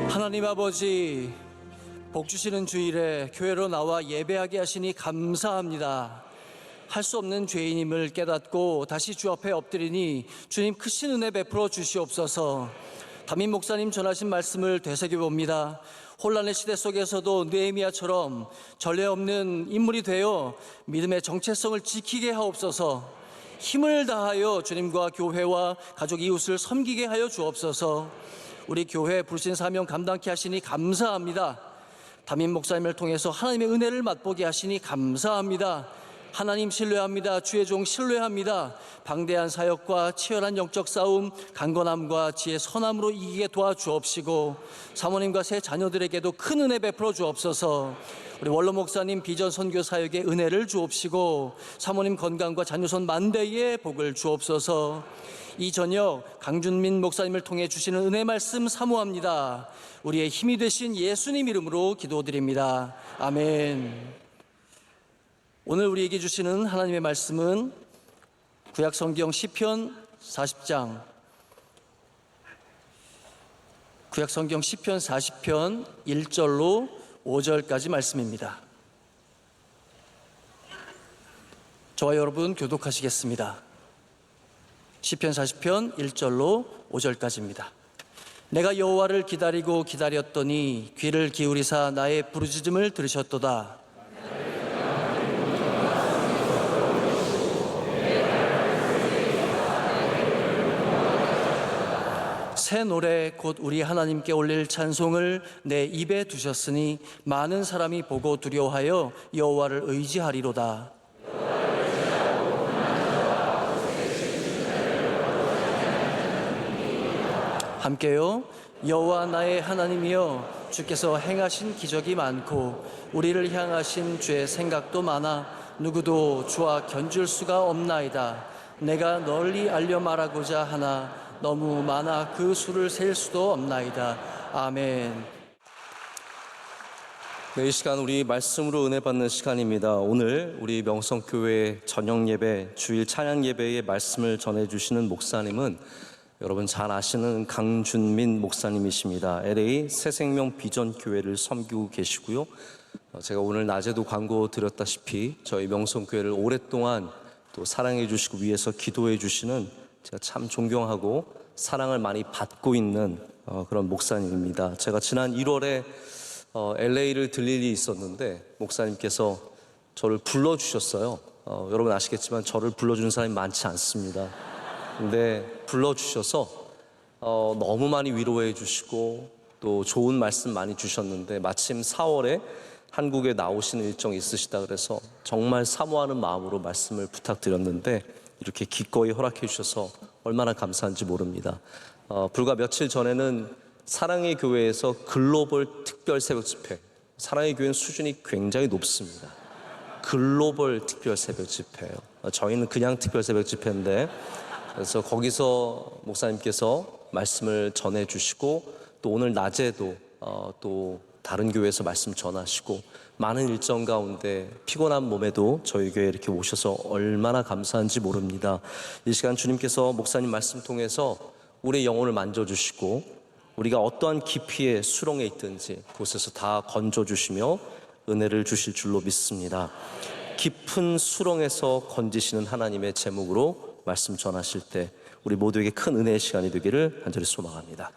하나님 아버지, 복 주시는 주일에 교회로 나와 예배하게 하시니 감사합니다. 할 수 없는 죄인임을 깨닫고 다시 주 앞에 엎드리니 주님 크신 은혜 베풀어 주시옵소서. 담임 목사님 전하신 말씀을 되새겨봅니다. 혼란의 시대 속에서도 느헤미야처럼 전례 없는 인물이 되어 믿음의 정체성을 지키게 하옵소서. 힘을 다하여 주님과 교회와 가족 이웃을 섬기게 하여 주옵소서. 우리 교회 부르신 사명 감당케 하시니 감사합니다. 담임 목사님을 통해서 하나님의 은혜를 맛보게 하시니 감사합니다. 하나님 신뢰합니다. 주의 종 신뢰합니다. 방대한 사역과 치열한 영적 싸움, 강건함과 지혜 선함으로 이기게 도와주옵시고 사모님과 새 자녀들에게도 큰 은혜 베풀어 주옵소서. 우리 원로 목사님 비전 선교 사역에 은혜를 주옵시고 사모님 건강과 자녀손 만대의 복을 주옵소서. 이 저녁 강준민 목사님을 통해 주시는 은혜 말씀 사모합니다. 우리의 힘이 되신 예수님 이름으로 기도드립니다. 아멘. 오늘 우리에게 주시는 하나님의 말씀은 구약 성경 시편 40장, 구약 성경 시편 40편 1절로 5절까지 말씀입니다. 저와 여러분 교독하시겠습니다. 시편 40편 1절로 5절까지입니다. 내가 여호와를 기다리고 기다렸더니 귀를 기울이사 나의 부르짖음을 들으셨도다. 새 노래 곧 우리 하나님께 올릴 찬송을 내 입에 두셨으니 많은 사람이 보고 두려워하여 여호와를 의지하리로다. 함께요. 여호와 나의 하나님이여, 주께서 행하신 기적이 많고 우리를 향하신 주의 생각도 많아 누구도 주와 견줄 수가 없나이다. 내가 널리 알려 말하고자 하나 너무 많아 그 수를 셀 수도 없나이다. 아멘. 네, 이 시간 우리 말씀으로 은혜 받는 시간입니다. 오늘 우리 명성교회 저녁 예배, 주일 찬양 예배의 말씀을 전해주시는 목사님은 여러분 잘 아시는 강준민 목사님이십니다. LA 새생명 비전교회를 섬기고 계시고요. 제가 오늘 낮에도 광고 드렸다시피 저희 명성교회를 오랫동안 또 사랑해 주시고 위해서 기도해 주시는 제가 참 존경하고 사랑을 많이 받고 있는 그런 목사님입니다. 제가 지난 1월에 LA를 들릴 일이 있었는데 목사님께서 저를 불러주셨어요. 여러분 아시겠지만 저를 불러주는 사람이 많지 않습니다. 근데 불러주셔서 너무 많이 위로해 주시고 또 좋은 말씀 많이 주셨는데 마침 4월에 한국에 나오시는 일정이 있으시다 그래서 정말 사모하는 마음으로 말씀을 부탁드렸는데 이렇게 기꺼이 허락해 주셔서 얼마나 감사한지 모릅니다. 불과 며칠 전에는 사랑의 교회에서 글로벌 특별 새벽 집회, 사랑의 교회는 수준이 굉장히 높습니다. 글로벌 특별 새벽 집회예요. 저희는 그냥 특별 새벽 집회인데 그래서 거기서 목사님께서 말씀을 전해 주시고 또 오늘 낮에도 또 다른 교회에서 말씀 전하시고 많은 일정 가운데 피곤한 몸에도 저희 교회에 이렇게 오셔서 얼마나 감사한지 모릅니다. 이 시간 주님께서 목사님 말씀 통해서 우리의 영혼을 만져주시고 우리가 어떠한 깊이의 수렁에 있든지 그곳에서 다 건져주시며 은혜를 주실 줄로 믿습니다. 깊은 수렁에서 건지시는 하나님의 제목으로 말씀 전하실 때 우리 모두에게 큰 은혜의 시간이 되기를 간절히 소망합니다.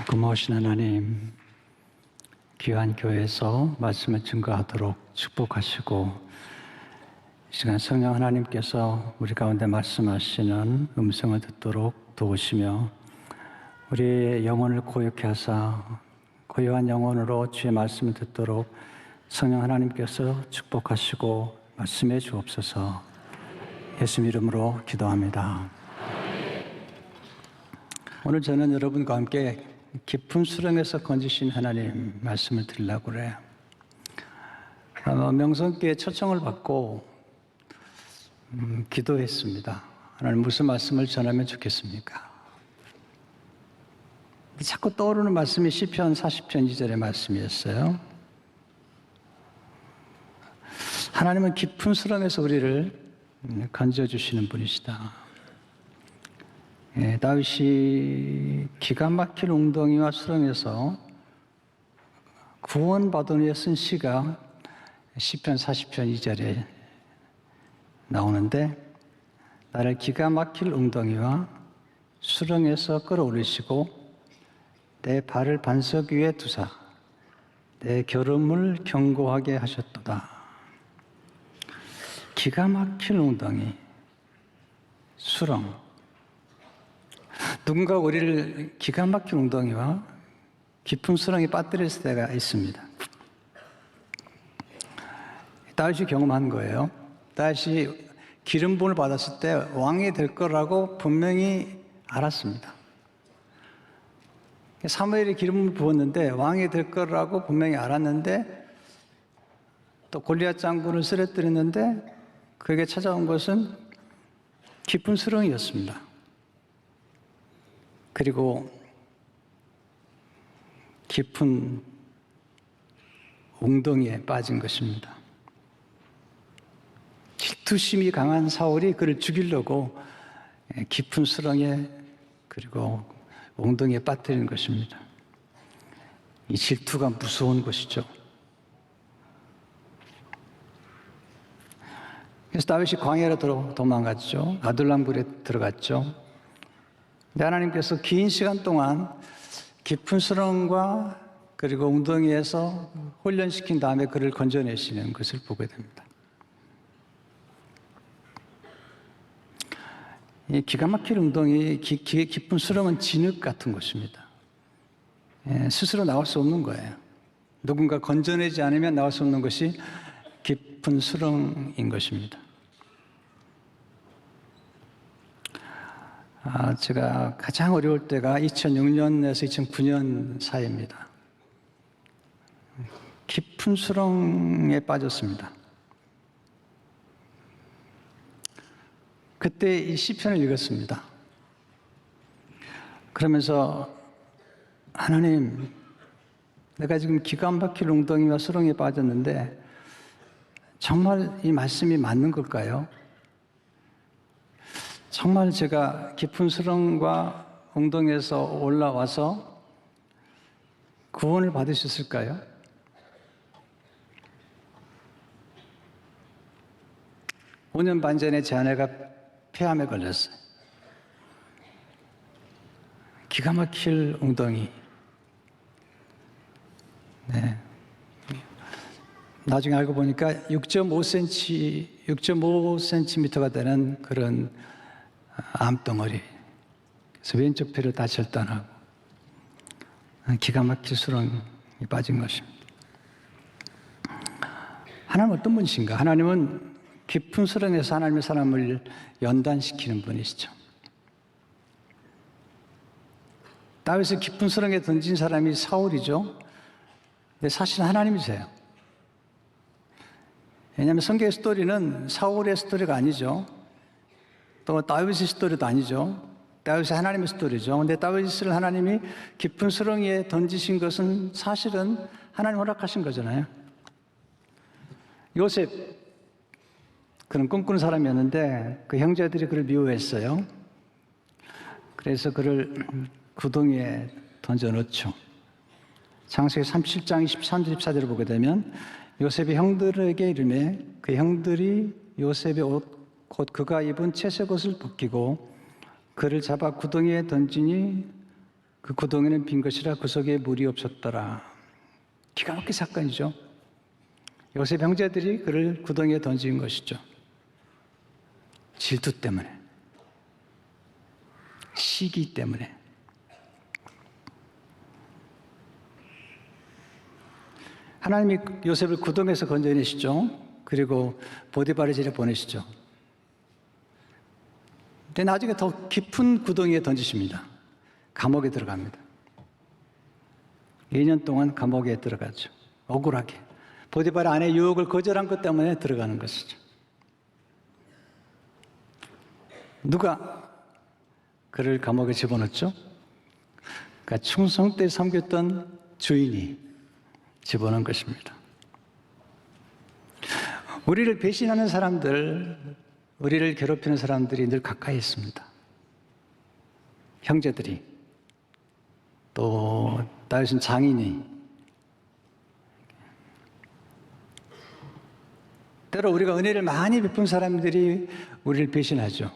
고마우신 하나님, 귀한 교회에서 말씀을 증거하도록 축복하시고 이 시간 성령 하나님께서 우리 가운데 말씀하시는 음성을 듣도록 도우시며 우리의 영혼을 고요케 하사 고요한 영혼으로 주의 말씀을 듣도록 성령 하나님께서 축복하시고 말씀해 주옵소서. 예수 이름으로 기도합니다. 오늘 저는 여러분과 함께 깊은 수렁에서 건지신 하나님 말씀을 드리려고 그래요. 명성교회 초청을 받고 기도했습니다. 하나님 무슨 말씀을 전하면 좋겠습니까? 자꾸 떠오르는 말씀이 시편 40편 2절의 말씀이었어요. 하나님은 깊은 수렁에서 우리를 건져주시는 분이시다. 다윗이 기가 막힐 웅덩이와 수렁에서 구원받은 후에 쓴 시가 시편 40편 2절에 나오는데, 나를 기가 막힐 웅덩이와 수렁에서 끌어올리시고 내 발을 반석 위에 두사 내 결음을 견고하게 하셨도다. 기가 막힐 웅덩이, 수렁. 누군가 우리를 기가 막힌 웅덩이와 깊은 수렁에 빠뜨렸을 때가 있습니다. 다윗이 경험한 거예요. 다윗이 기름 부음을 받았을 때 왕이 될 거라고 분명히 알았습니다. 사무엘이 기름을 부었는데 왕이 될 거라고 분명히 알았는데, 또 골리앗 장군을 쓰러뜨렸는데 그에게 찾아온 것은 깊은 수렁이었습니다. 그리고 깊은 웅덩이에 빠진 것입니다. 질투심이 강한 사울이 그를 죽이려고 깊은 수렁에 그리고 웅덩이에 빠뜨린 것입니다. 이 질투가 무서운 것이죠. 그래서 다윗이 광야로 도망갔죠. 아둘람굴에 들어갔죠. 근데 하나님께서 긴 시간 동안 깊은 수렁과 그리고 웅덩이에서 훈련시킨 다음에 그를 건져내시는 것을 보게 됩니다. 이 기가 막힐 웅덩이, 깊은 수렁은 진흙 같은 것입니다. 스스로 나올 수 없는 거예요. 누군가 건져내지 않으면 나올 수 없는 것이 깊은 수렁인 것입니다. 제가 가장 어려울 때가 2006년에서 2009년 사이입니다. 깊은 수렁에 빠졌습니다. 그때 이 시편을 읽었습니다. 그러면서 하나님, 내가 지금 기가 막힐 웅덩이와 수렁에 빠졌는데 정말 이 말씀이 맞는 걸까요? 정말 제가 깊은 수렁과 웅덩이에서 올라와서 구원을 받을 수 있을까요? 오 년 반 전에 제 아내가 폐암에 걸렸어요. 기가 막힐 웅덩이. 네. 나중에 알고 보니까 6.5cm가 되는 그런 암덩어리. 그래서 왼쪽 폐를 다 절단하고 기가 막힐 수렁이 빠진 것입니다. 하나님은 어떤 분이신가? 하나님은 깊은 수렁에서 하나님의 사람을 연단시키는 분이시죠. 다윗을 깊은 수렁에 던진 사람이 사울이죠. 근데 사실 하나님이세요. 왜냐하면 성경의 스토리는 사울의 스토리가 아니죠. 또 다윗의 스토리도 아니죠. 다윗이 하나님의 스토리죠. 그런데 다윗을 하나님이 깊은 수렁에 던지신 것은 사실은 하나님 허락하신 거잖아요. 요셉, 그는 꿈꾸는 사람이었는데 그 형제들이 그를 미워했어요. 그래서 그를 구덩이에 던져놓죠. 창세기 37장 23절 24절을 보게 되면 요셉이 형들에게 이르매 그 형들이 요셉의 옷 곧 그가 입은 채색 옷을 벗기고 그를 잡아 구덩이에 던지니 그 구덩이는 빈 것이라 그 속에 물이 없었더라. 기가 막힌 사건이죠. 요셉 형제들이 그를 구덩이에 던진 것이죠. 질투 때문에, 시기 때문에. 하나님이 요셉을 구덩이에서 건져내시죠. 그리고 보디발의 집에 보내시죠. 근데 나중에 더 깊은 구덩이에 던지십니다. 감옥에 들어갑니다. 2년 동안 감옥에 들어가죠. 억울하게. 보디발의 아내의 유혹을 거절한 것 때문에 들어가는 것이죠. 누가 그를 감옥에 집어넣었죠? 그러니까 충성되이 섬겼던 주인이 집어넣은 것입니다. 우리를 배신하는 사람들, 우리를 괴롭히는 사람들이 늘 가까이 있습니다. 형제들이, 또 나으신 장인이, 때로 우리가 은혜를 많이 베푼 사람들이 우리를 배신하죠.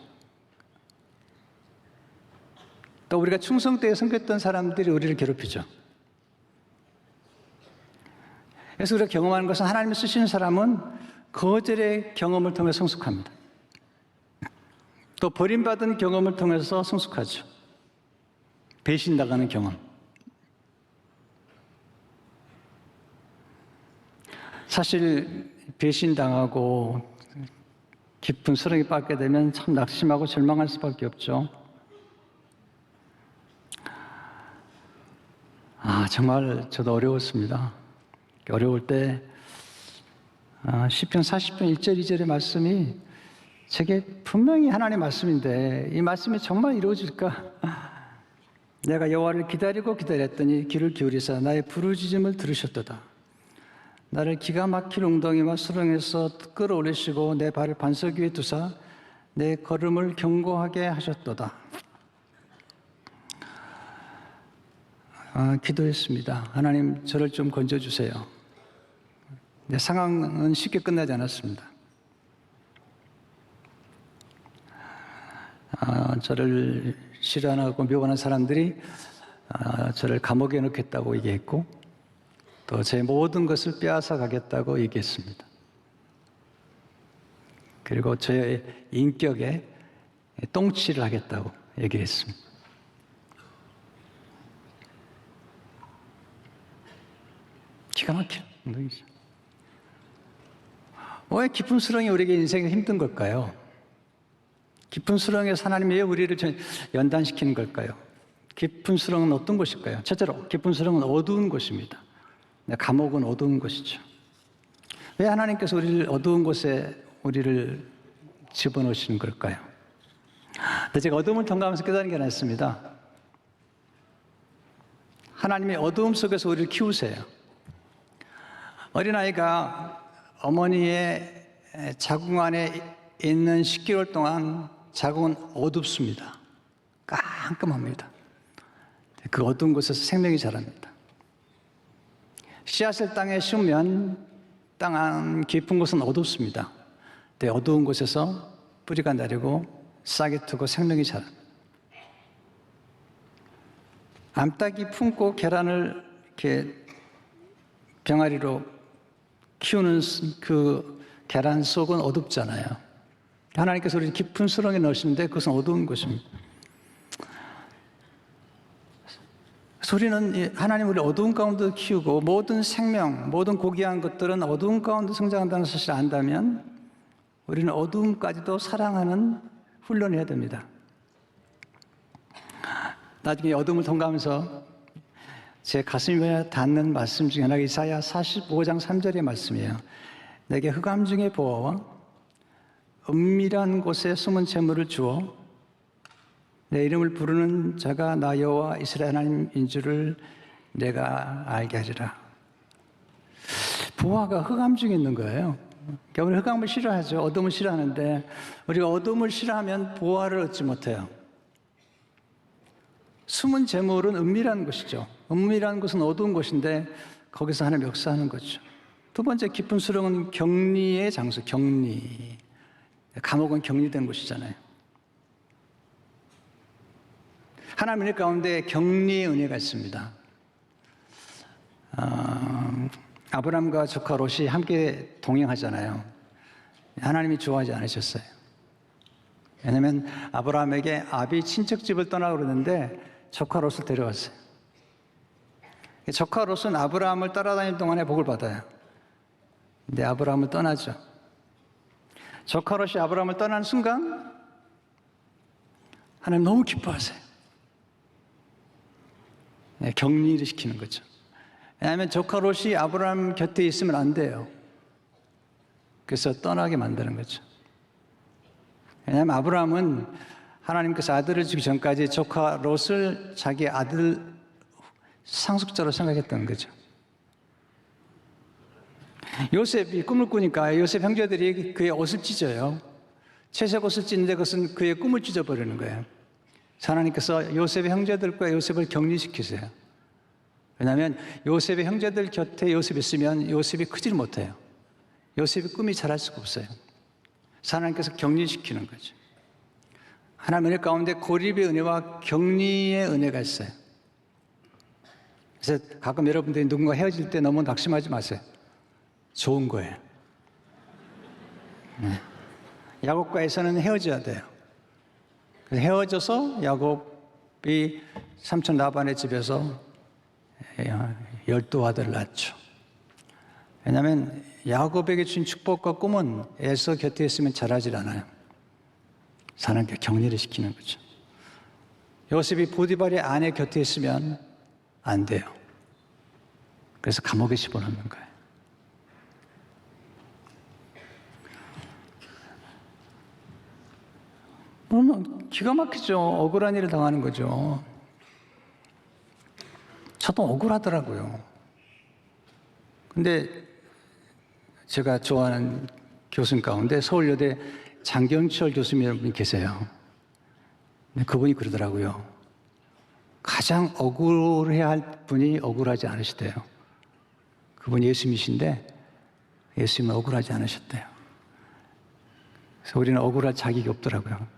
또 우리가 충성되게 섬겼던 사람들이 우리를 괴롭히죠. 그래서 우리가 경험하는 것은 하나님을 쓰시는 사람은 거절의 경험을 통해 성숙합니다. 또 버림받은 경험을 통해서 성숙하죠. 배신당하는 경험. 사실 배신당하고 깊은 수렁에 빠지게 되면 참 낙심하고 절망할 수밖에 없죠. 정말 저도 어려웠습니다. 어려울 때 시편 40편 1절 2절의 말씀이 제게 분명히 하나님의 말씀인데 이 말씀이 정말 이루어질까? 내가 여호와를 기다리고 기다렸더니 귀를 기울이사 나의 부르짖음을 들으셨도다. 나를 기가 막힐 웅덩이와 수렁에서 끌어올리시고 내 발을 반석 위에 두사 내 걸음을 견고하게 하셨도다. 기도했습니다. 하나님, 저를 좀 건져주세요. 내 상황은 쉽게 끝나지 않았습니다. 저를 싫어하고 미워하는 사람들이 저를 감옥에 넣겠다고 얘기했고 또 제 모든 것을 빼앗아 가겠다고 얘기했습니다. 그리고 저의 인격에 똥칠을 하겠다고 얘기를 했습니다. 기가 막혀. 왜 깊은 수렁이 우리에게 인생이 힘든 걸까요? 깊은 수렁에서 하나님이 왜 우리를 연단시키는 걸까요? 깊은 수렁은 어떤 곳일까요? 첫째로 깊은 수렁은 어두운 곳입니다. 감옥은 어두운 곳이죠. 왜 하나님께서 우리를 어두운 곳에 우리를 집어넣으시는 걸까요? 근데 제가 어둠을 통과하면서 깨달은 게 하나 있습니다. 하나님이 어두움 속에서 우리를 키우세요. 어린아이가 어머니의 자궁 안에 있는 10개월 동안 자궁은 어둡습니다. 깜깜합니다. 그 어두운 곳에서 생명이 자랍니다. 씨앗을 땅에 심으면 땅 안 깊은 곳은 어둡습니다. 근데 어두운 곳에서 뿌리가 내리고 싹이 트고 생명이 자랍니다. 암탉이 품고 계란을 이렇게 병아리로 키우는 그 계란 속은 어둡잖아요. 하나님께서 우리를 깊은 수렁에 넣으시는데 그것은 어두운 곳입니다. 우리는 하나님 우리 어두운 가운데 키우고 모든 생명, 모든 고귀한 것들은 어두운 가운데 성장한다는 사실을 안다면 우리는 어두움까지도 사랑하는 훈련을 해야 됩니다. 나중에 어둠을 통과하면서 제 가슴에 닿는 말씀 중에 하나가 이사야 45장 3절의 말씀이에요. 내게 흑암 중에 보아와 은밀한 곳에 숨은 재물을 주어 내 이름을 부르는 자가 나 여호와 이스라엘 하나님인 줄을 내가 알게 하리라. 보아가 흑암 중에 있는 거예요. 그러니까 우리 흑암을 싫어하죠. 어둠을 싫어하는데 우리가 어둠을 싫어하면 보아를 얻지 못해요. 숨은 재물은 은밀한 곳이죠. 은밀한 곳은 어두운 곳인데 거기서 하나님 역사하는 거죠. 두 번째 깊은 수렁은 격리의 장소, 격리. 감옥은 격리된 곳이잖아요. 하나님 은혜 가운데 격리의 은혜가 있습니다. 아브라함과 조카 롯이 함께 동행하잖아요. 하나님이 좋아하지 않으셨어요. 왜냐하면 아브라함에게 아비 친척집을 떠나고 그러는데 조카 롯을 데려왔어요. 조카 롯은 아브라함을 따라다니는 동안에 복을 받아요. 근데 아브라함을 떠나죠. 조카 롯이 아브라함을 떠나는 순간 하나님 너무 기뻐하세요. 격리를 시키는 거죠. 왜냐하면 조카 롯이 아브라함 곁에 있으면 안 돼요. 그래서 떠나게 만드는 거죠. 왜냐하면 아브라함은 하나님께서 아들을 주기 전까지 조카 롯을 자기 아들 상속자로 생각했던 거죠. 요셉이 꿈을 꾸니까 요셉 형제들이 그의 옷을 찢어요. 채색 옷을 찢는데 그것은 그의 꿈을 찢어버리는 거예요. 하나님께서 요셉의 형제들과 요셉을 격리시키세요. 왜냐하면 요셉의 형제들 곁에 요셉이 있으면 요셉이 크지를 못해요. 요셉의 꿈이 자랄 수가 없어요. 하나님께서 격리시키는 거죠. 하나님 은혜 가운데 고립의 은혜와 격리의 은혜가 있어요. 그래서 가끔 여러분들이 누군가 헤어질 때 너무 낙심하지 마세요. 좋은 거예요. 야곱과 에사는 헤어져야 돼요. 그래서 헤어져서 야곱이 삼촌 라반의 집에서 12아들을 낳죠. 왜냐하면 야곱에게 준 축복과 꿈은 에서 곁에 있으면 자라질 않아요. 하나님께 격리를 시키는 거죠. 요셉이 보디발의 아내 곁에 있으면 안 돼요. 그래서 감옥에 집어넣는 거예요. 기가 막히죠. 억울한 일을 당하는 거죠. 저도 억울하더라고요. 근데 제가 좋아하는 교수님 가운데 서울여대 장경철 교수님이라는 분이 계세요. 근데 그분이 그러더라고요. 가장 억울해야 할 분이 억울하지 않으시대요. 그분이 예수님이신데 예수님은 억울하지 않으셨대요. 그래서 우리는 억울할 자격이 없더라고요.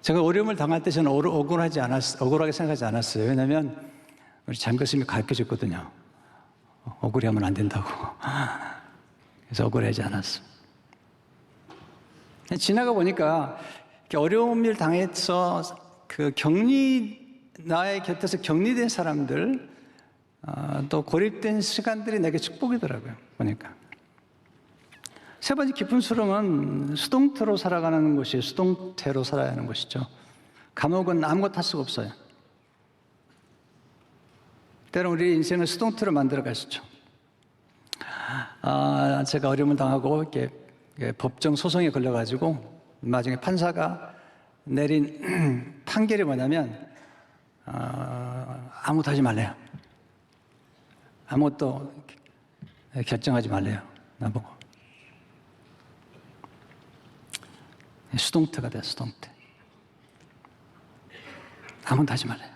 제가 어려움을 당할 때 저는 억울하게 생각하지 않았어요. 왜냐하면 우리 장 교수님이 가르쳐줬거든요. 억울해하면 안 된다고. 그래서 억울하지 않았어요. 지나가 보니까 어려운 일 당해서 나의 곁에서 격리된 사람들, 또 고립된 시간들이 내게 축복이더라고요. 보니까. 세 번째 깊은 수렁은 수동태로 살아가는 곳이에요. 수동태로 살아야 하는 곳이죠. 감옥은 아무것도 할 수가 없어요. 때론 우리 인생을 수동태로 만들어 가시죠. 제가 어려움을 당하고 이렇게 법정 소송에 걸려가지고 나중에 판사가 내린 판결이 뭐냐면 아무것도 하지 말래요. 아무것도 결정하지 말래요. 나보고. 수동태가 돼, 수동태. 아무것도 하지 말래요.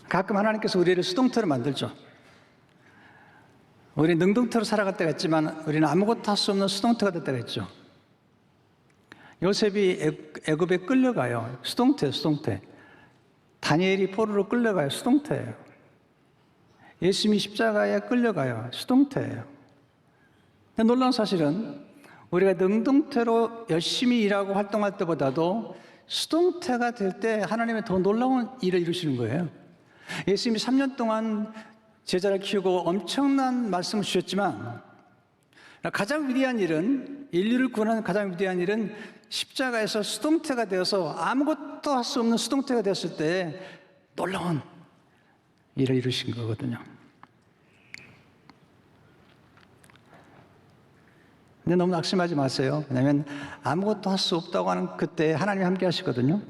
가끔 하나님께서 우리를 수동태로 만들죠. 우리 능동태로 살아갈 때가 있지만 우리는 아무것도 할 수 없는 수동태가 될 때가 있죠. 요셉이 애굽에 끌려가요. 수동태, 수동태. 다니엘이 포로로 끌려가요. 수동태예요. 예수님이 십자가에 끌려가요. 수동태예요. 근데 놀라운 사실은 우리가 능동태로 열심히 일하고 활동할 때보다도 수동태가 될 때 하나님의 더 놀라운 일을 이루시는 거예요. 예수님이 3년 동안 제자를 키우고 엄청난 말씀을 주셨지만 가장 위대한 일은, 인류를 구원하는 가장 위대한 일은 십자가에서 수동태가 되어서 아무것도 할 수 없는 수동태가 되었을 때 놀라운 일을 이루신 거거든요. 근데 너무 낙심하지 마세요. 왜냐하면 아무것도 할 수 없다고 하는 그때 하나님이 함께 하시거든요.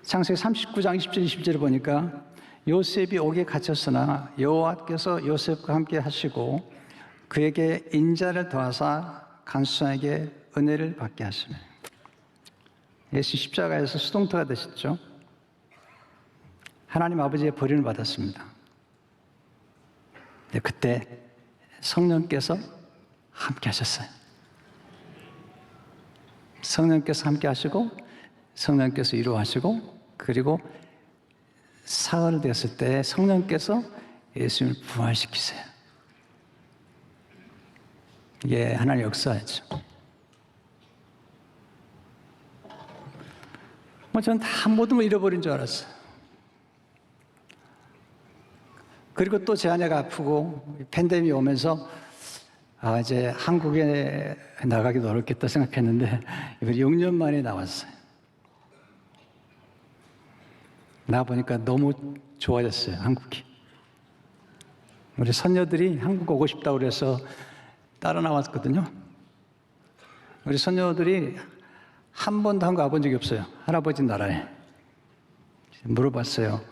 창세기 39장 20절 21절을 보니까 요셉이 옥에 갇혔으나 여호와께서 요셉과 함께 하시고 그에게 인자를 더하사 간수장에게 은혜를 받게 하시며 예수 십자가에서 수동태가 되셨죠. 하나님 아버지의 버림을 받았습니다. 근데 그때 성령께서 함께 하셨어요. 성령께서 함께 하시고 성령께서 이루하시고 그리고 사흘 됐을 때 성령께서 예수님을 부활시키세요. 이게 하나님의 역사죠. 저는 다 모든 걸 잃어버린 줄 알았어요. 그리고 또 제 아내가 아프고 팬데믹이 오면서 이제 한국에 나가기도 어렵겠다 생각했는데 이번에 6년 만에 나왔어요. 나와보니까 너무 좋아졌어요, 한국이. 우리 손녀들이 한국 오고 싶다고 그래서 따라 나왔거든요. 우리 손녀들이 한 번도 한국 와본 적이 없어요. 할아버지 나라에. 물어봤어요.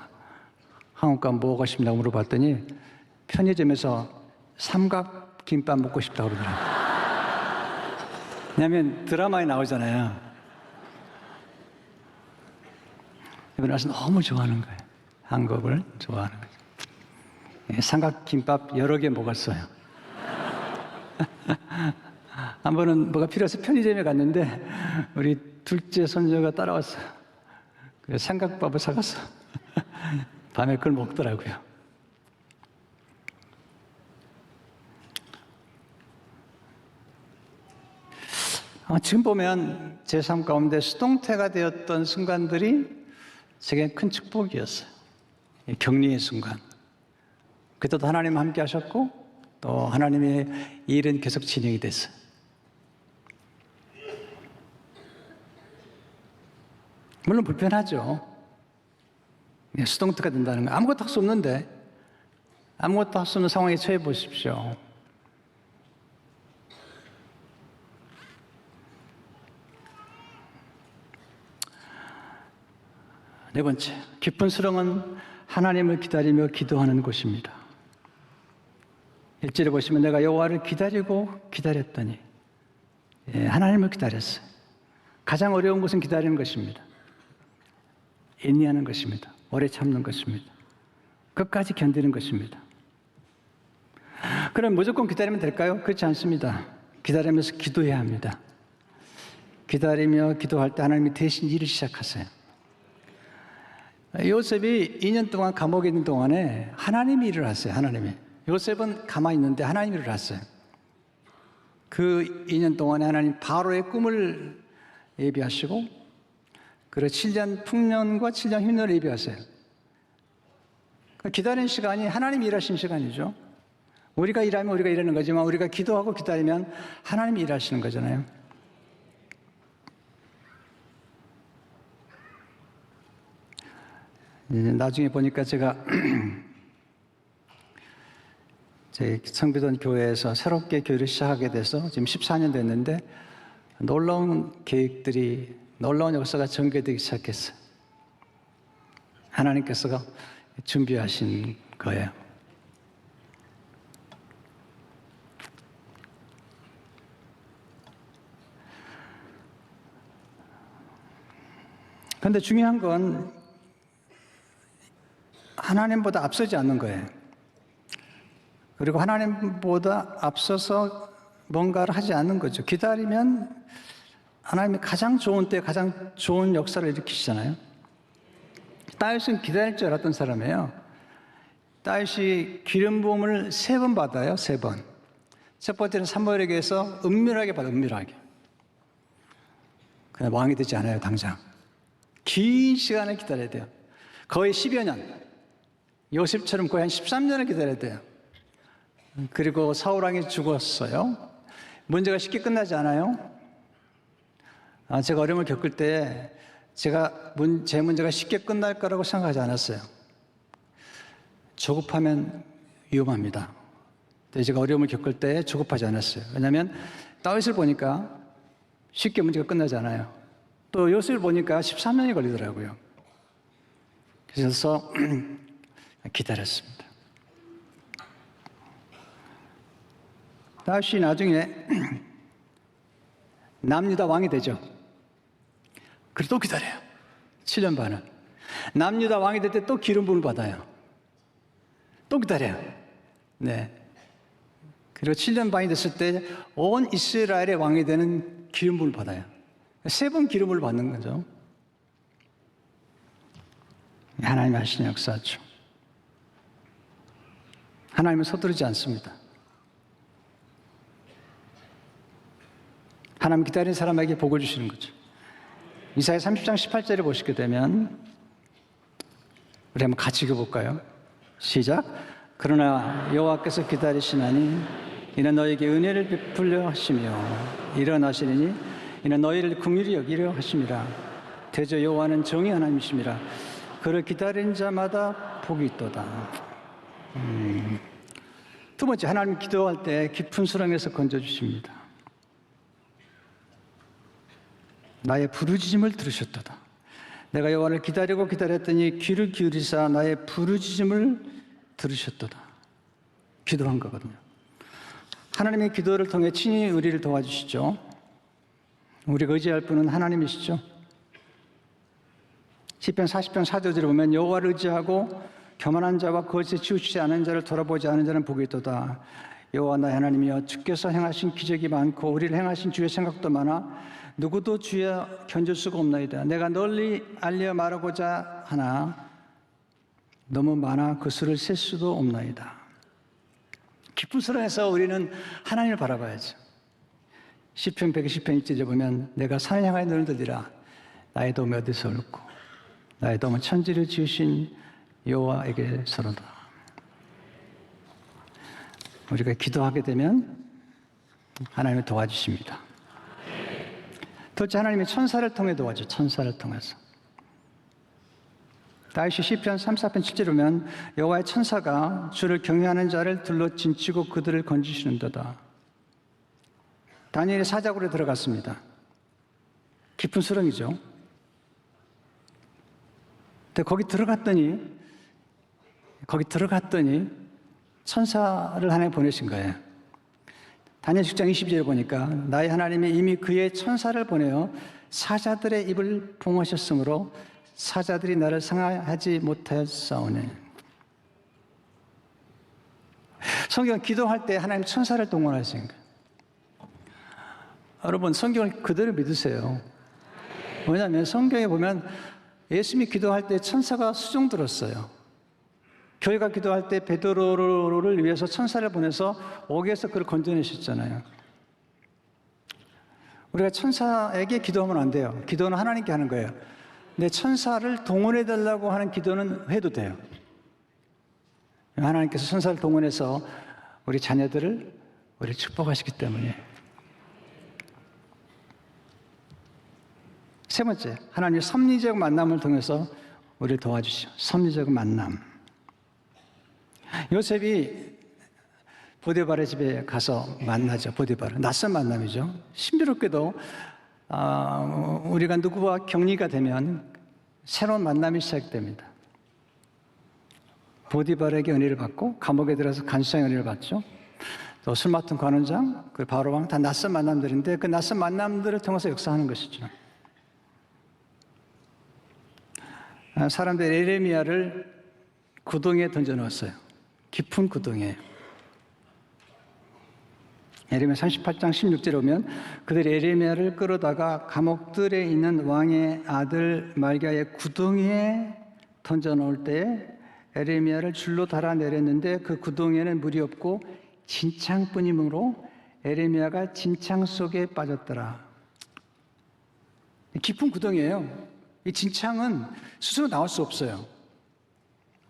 한국가 뭐 먹고 싶냐고 물어봤더니 편의점에서 삼각김밥 먹고 싶다고 그러더라고요. 왜냐하면 드라마에 나오잖아요. 이번에 와서 너무 좋아하는 거예요. 한국을 좋아하는 거죠. 삼각김밥 여러 개 먹었어요. 한 번은 뭐가 필요해서 편의점에 갔는데 우리 둘째 손녀가 따라왔어요. 그래서 삼각밥을 사갔어. 밤에 그걸 먹더라고요. 지금 보면 제 삶 가운데 수동태가 되었던 순간들이 제게 큰 축복이었어요. 격리의 순간. 그때도 하나님 함께 하셨고 또 하나님의 일은 계속 진행이 됐어요. 물론 불편하죠. 수동태가 된다는 거. 아무것도 할 수 없는데 아무것도 할 수 없는 상황에 처해 보십시오. 네 번째, 깊은 수렁은 하나님을 기다리며 기도하는 곳입니다. 1절에 보시면 내가 여호와를 기다리고 기다렸더니 하나님을 기다렸어요. 가장 어려운 것은 기다리는 것입니다. 인내하는 것입니다. 오래 참는 것입니다. 끝까지 견디는 것입니다. 그럼 무조건 기다리면 될까요? 그렇지 않습니다. 기다리면서 기도해야 합니다. 기다리며 기도할 때 하나님이 대신 일을 시작하세요. 요셉이 2년 동안 감옥에 있는 동안에 하나님이 일을 하세요. 하나님이. 요셉은 가만히 있는데 하나님이 일을 하세요. 그 2년 동안에 하나님 바로의 꿈을 예비하시고 그리고 7년 풍년과 7년 흉년을 예비하세요. 기다리는 시간이 하나님이 일하시는 시간이죠. 우리가 일하면 우리가 일하는 거지만 우리가 기도하고 기다리면 하나님이 일하시는 거잖아요. 나중에 보니까 제가 제 성비던 교회에서 새롭게 교회를 시작하게 돼서 지금 14년 됐는데 놀라운 계획들이, 놀라운 역사가 전개되기 시작했어요. 하나님께서 준비하신 거예요. 그런데 중요한 건 하나님보다 앞서지 않는 거예요. 그리고 하나님보다 앞서서 뭔가를 하지 않는 거죠. 기다리면 하나님이 가장 좋은 때 가장 좋은 역사를 일으키시잖아요. 다윗은 기다릴 줄 알았던 사람이에요. 다윗이 기름 부음을 3번 받아요. 3번. 첫 번째는 사무엘에게서 은밀하게 받아요. 은밀하게. 그냥 왕이 되지 않아요. 당장. 긴 시간을 기다려야 돼요. 거의 10여 년. 요셉처럼 거의 한 13년을 기다려야 돼요. 그리고 사울왕이 죽었어요. 문제가 쉽게 끝나지 않아요. 제가 어려움을 겪을 때 제 문제가 쉽게 끝날 거라고 생각하지 않았어요. 조급하면 위험합니다. 제가 어려움을 겪을 때 조급하지 않았어요. 왜냐하면 다윗을 보니까 쉽게 문제가 끝나지 않아요. 또 요셉을 보니까 13년이 걸리더라고요. 그래서 기다렸습니다. 다윗이 나중에 남유다 왕이 되죠. 그래도 또 기다려요. 7년 반을. 남유다 왕이 될 때 또 기름 부음을 받아요. 또 기다려요. 네. 그리고 7년 반이 됐을 때 온 이스라엘의 왕이 되는 기름 부음을 받아요. 3번 기름을 받는 거죠. 하나님이 하시는 역사죠. 하나님은 서두르지 않습니다. 하나님 기다리는 사람에게 복을 주시는 거죠. 이사야 30장 18절에 보시게 되면 우리 한번 같이 읽어볼까요? 시작. 그러나 여호와께서 기다리시나니 이는 너에게 은혜를 베풀려 하시며 일어나시리니 이는 너희를 긍휼히 여기려 하심이라. 대저 여호와는 정의 하나님이심이라. 그를 기다리는 자마다 복이 있도다. 두 번째, 하나님 기도할 때 깊은 수렁에서 건져주십니다. 나의 부르짖음을 들으셨도다. 내가 여호와를 기다리고 기다렸더니 귀를 기울이사 나의 부르짖음을 들으셨도다. 기도한 거거든요. 하나님의 기도를 통해 친히 우리를 도와주시죠. 우리가 의지할 분은 하나님이시죠. 시편 40편 4절에 보면 여호와를 의지하고 교만한 자와 거짓에 치우치지 않은 자를 돌아보지 않은 자는 복이 있도다. 여호와 나의 하나님이여, 주께서 행하신 기적이 많고 우리를 행하신 주의 생각도 많아 누구도 주여 견줄 수가 없나이다. 내가 널리 알려 말하고자 하나 너무 많아 그 수를 셀 수도 없나이다. 깊은 수렁에서 우리는 하나님을 바라봐야죠. 시편 120편 1절에 보면 내가 산을 향하여 눈을 들리라. 나의 도움이 어디서 올고 나의 도움은 천지를 지으신 여호와에게서로다. 우리가 기도하게 되면 하나님이 도와주십니다. 둘째, 하나님이 천사를 통해 도와줘. 천사를 통해서. 다윗이 시편 34편 7절에 보면 여호와의 천사가 주를 경외하는 자를 둘러 진치고 그들을 건지시는도다. 다니엘이 사자굴에 들어갔습니다. 깊은 수렁이죠. 근데 거기 들어갔더니 천사를 하나 보내신 거예요. 다니엘 10장 20절에 보니까 나의 하나님이 이미 그의 천사를 보내어 사자들의 입을 봉하셨으므로 사자들이 나를 상하지 못하였사오네. 성경 기도할 때 하나님 천사를 동원하신 거예요. 여러분, 성경을 그대로 믿으세요. 왜냐하면 성경에 보면 예수님이 기도할 때 천사가 수종 들었어요. 교회가 기도할 때 베드로를 위해서 천사를 보내서 옥에서 그를 건져내셨잖아요. 우리가 천사에게 기도하면 안 돼요. 기도는 하나님께 하는 거예요. 근데 천사를 동원해달라고 하는 기도는 해도 돼요. 하나님께서 천사를 동원해서 우리 자녀들을 우리를 축복하시기 때문에. 세 번째, 하나님의 섭리적 만남을 통해서 우리를 도와주시죠. 섭리적 만남. 요셉이 보디발의 집에 가서 만나죠. 보디발. 낯선 만남이죠. 신비롭게도 우리가 누구와 격리가 되면 새로운 만남이 시작됩니다. 보디발에게 은혜를 받고 감옥에 들어서 간수장의 은혜를 받죠. 또 술 맡은 관원장, 그 바로왕, 다 낯선 만남들인데 그 낯선 만남들을 통해서 역사하는 것이죠. 사람들이 에레미야를 구덩이에 던져넣었어요. 깊은 구덩이에. 에레미야 38장 16절에 보면 그들이 에레미야를 끌어다가 감옥들에 있는 왕의 아들 말기야의 구덩이에 던져넣을 때 에레미야를 줄로 달아내렸는데 그 구덩이에는 물이 없고 진창뿐이므로 에레미야가 진창 속에 빠졌더라. 깊은 구덩이에요. 이 진창은 스스로 나올 수 없어요.